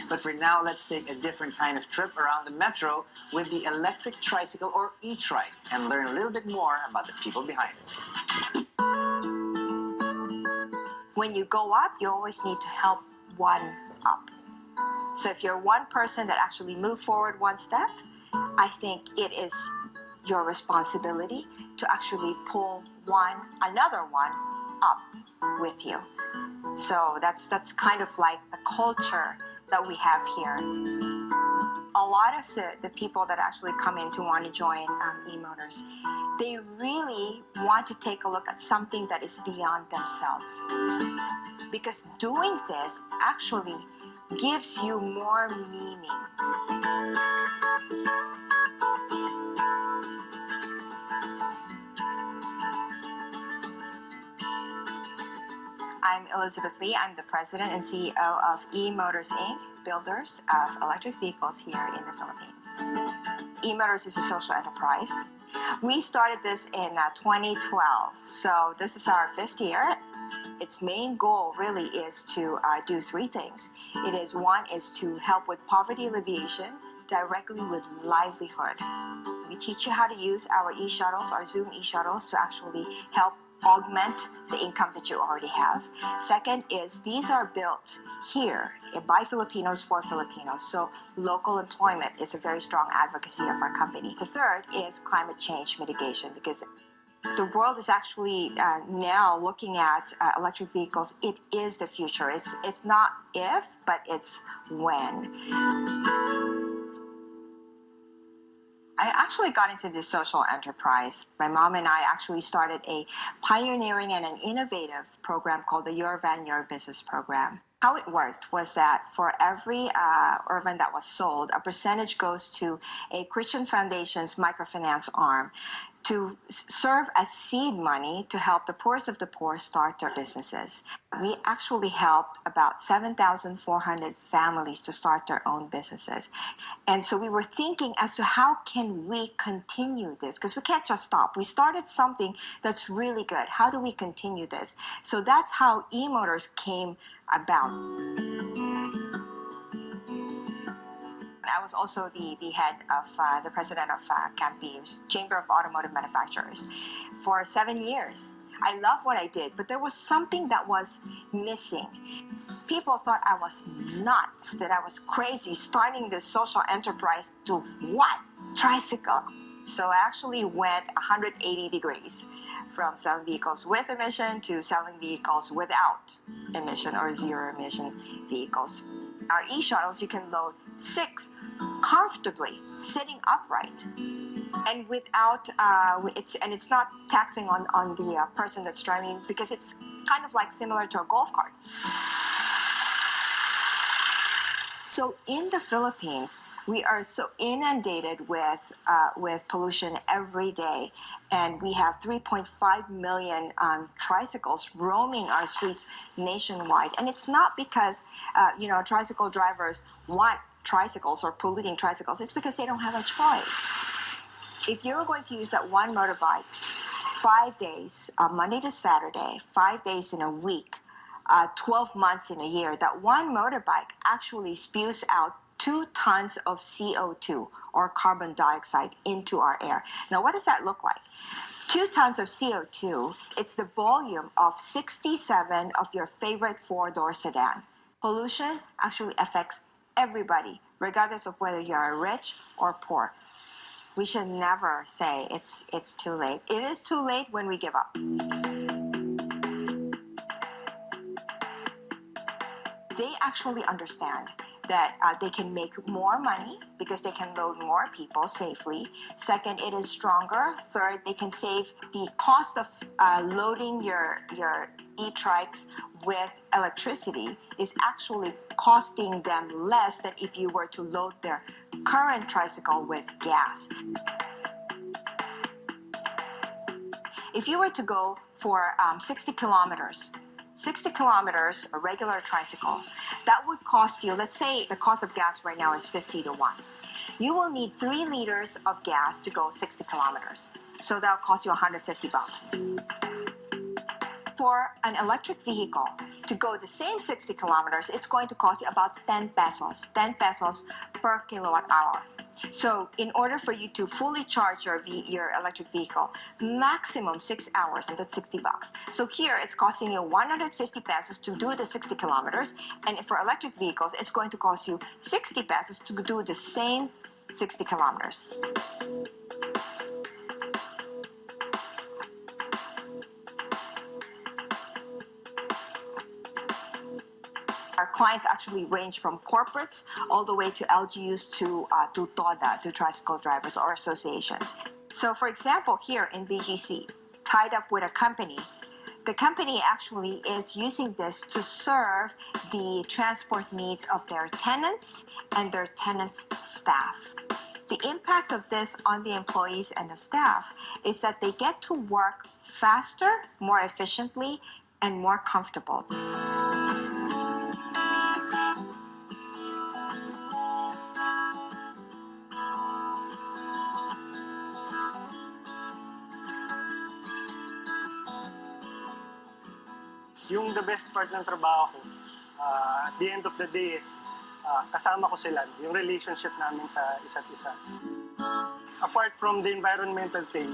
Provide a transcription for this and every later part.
But for now, let's take a different kind of trip around the metro with the electric tricycle or e-trike and learn a little bit more about the people behind it. When you go up, you always need to help one up. So if you're one person that actually move forward one step, I think it is your responsibility to actually pull another one up with you. So that's kind of like the culture that we have here. A lot of the people that actually come in to want to join Emotors, they really want to take a look at something that is beyond themselves. Because doing this actually gives you more meaning. I'm Elizabeth Lee. I'm the president and CEO of Emotors Inc., builders of electric vehicles here in the Philippines. Emotors is a social enterprise. We started this in 2012, so this is our 5th year. Its main goal really is to do 3 things. One is to help with poverty alleviation directly with livelihood. We teach you how to use our e-shuttles, our Zoom e-shuttles, to actually help augment the income that you already have. Second is these are built here by Filipinos for Filipinos, so local employment is a very strong advocacy of our company. The third is climate change mitigation, because the world is actually now looking at electric vehicles. It is the future. It's not if, but it's when. I actually got into this social enterprise. My mom and I actually started a pioneering and an innovative program called the Your Van, Your Business program. How it worked was that for every Urban that was sold, a percentage goes to a Christian Foundation's microfinance arm to serve as seed money to help the poorest of the poor start their businesses. We actually helped about 7,400 families to start their own businesses. And so we were thinking as to how can we continue this? Because we can't just stop. We started something that's really good. How do we continue this? So that's how Emotors came about. I was also the head of the president of CAMPI, Chamber of Automotive Manufacturers, for 7 years. I love what I did, but there was something that was missing. People thought I was nuts, that I was crazy, starting this social enterprise to what? Tricycle. So I actually went 180 degrees from selling vehicles with emission to selling vehicles without emission or zero emission vehicles. Our e-shuttles, you can load 6 comfortably, sitting upright, and without it's not taxing on the person that's driving, because it's kind of like similar to a golf cart. So in the Philippines, we are so inundated with pollution every day, and we have 3.5 million tricycles roaming our streets nationwide. And it's not because tricycle drivers want tricycles or polluting tricycles. It's because they don't have a choice. If you're going to use that one motorbike 5 days, Monday to Saturday, 5 days in a week, 12 months in a year, that one motorbike actually spews out 2 tons of CO2 or carbon dioxide into our air. Now, what does that look like? 2 tons of CO2, it's the volume of 67 of your favorite 4-door sedan. Pollution actually affects everybody, regardless of whether you're rich or poor. We should never say it's too late. It is too late when we give up. They actually understand that they can make more money because they can load more people safely. Second, it is stronger. Third, they can save the cost of loading your e-trikes with electricity is actually costing them less than if you were to load their current tricycle with gas. If you were to go for 60 kilometers, a regular tricycle, that would cost you, let's say the cost of gas right now is 50 to 1. You will need 3 liters of gas to go 60 kilometers. So that'll cost you $150. For an electric vehicle to go the same 60 kilometers, it's going to cost you about 10 pesos per kilowatt hour. So in order for you to fully charge your electric vehicle, maximum 6 hours, and that's 60 bucks. So here it's costing you 150 pesos to do the 60 kilometers, and for electric vehicles, it's going to cost you 60 pesos to do the same 60 kilometers. Our clients actually range from corporates all the way to LGUs to TODA, to tricycle drivers or associations. So for example, here in BGC, tied up with a company, the company actually is using this to serve the transport needs of their tenants and their tenants' staff. The impact of this on the employees and the staff is that they get to work faster, more efficiently, and more comfortable. Yung the best part ng trabaho ko, at the end of the day is kasama ko sila, yung relationship namin sa isa't isa. Apart from the environmental thing,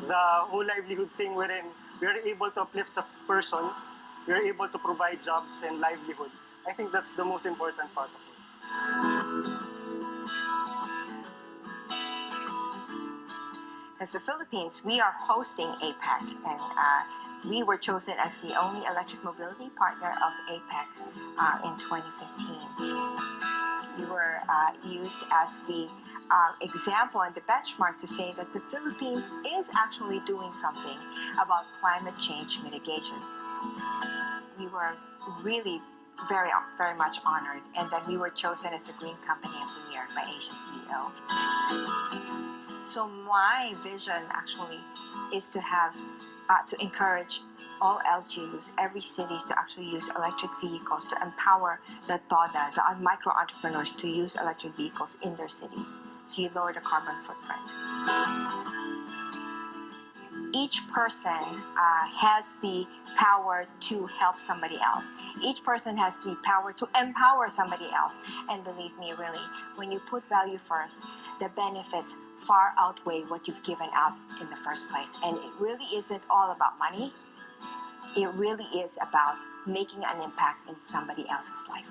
the whole livelihood thing wherein we are able to uplift a person, we are able to provide jobs and livelihood. I think that's the most important part of it. As the Philippines, we are hosting APEC, and we were chosen as the only electric mobility partner of APEC in 2015. We were used as the example and the benchmark to say that the Philippines is actually doing something about climate change mitigation. We were really very much honored, and that we were chosen as the Green Company of the Year by Asia CEO. So my vision actually is to have to encourage all LGUs, every cities, to actually use electric vehicles, to empower the TODA, the micro entrepreneurs, to use electric vehicles in their cities, so you lower the carbon footprint. Each person has the power to help somebody else. Each person has the power to empower somebody else. And believe me, really, when you put value first, the benefits far outweigh what you've given out in the first place. And it really isn't all about money. It really is about making an impact in somebody else's life.